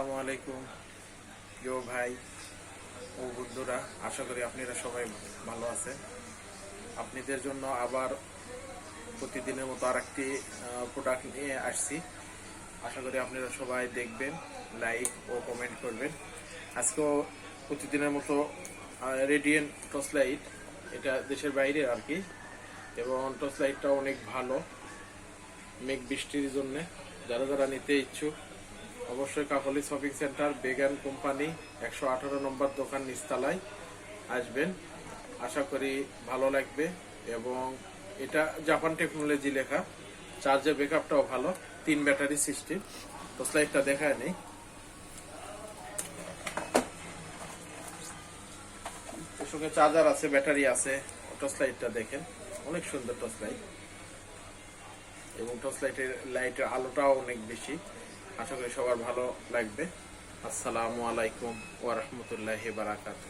আসসালামু আলাইকুম প্রিয় ভাই ও বন্ধুরা, আশা করি আপনারা সবাই ভালো আছেন। আপনাদের জন্য আবার প্রতিদিনের মতো আরেকটি প্রোডাক্ট নিয়ে আসছি। আশা করি আপনারা সবাই দেখবেন, লাইক ও কমেন্ট করবেন। আজকেও প্রতিদিনের মতো রেডিয়েন্ট টর্চ লাইট, এটা দেশের বাইরে আর কি, এবং টর্চ লাইটটা অনেক ভালো মেঘ বৃষ্টির জন্য। যারা যারা নিতে ইচ্ছুক অবশ্যই কাকলি শপিং সেন্টার বেগান কোম্পানি 118 নম্বর দোকান নিচতলায় আসবেন। আশা করি ভালো লাগবে। এবং এটা জাপান টেকনোলজি লেখা, চার্জের ব্যাকআপটাও ভালো, 3 ব্যাটারি সিস্টেম। তো স্লাইডটা দেখায় নেই, এর সঙ্গে চার্জার আছে, ব্যাটারি আছে। টর্চ লাইটটা দেখেন, অনেক সুন্দর টর্চ লাইট, এবং টর্চ লাইটের আলোটাও অনেক বেশি। আশা করি সবার ভালো লাগবে। আসসালামু আলাইকুম ওয়া রাহমাতুল্লাহি ওয়া বারাকাতুহু।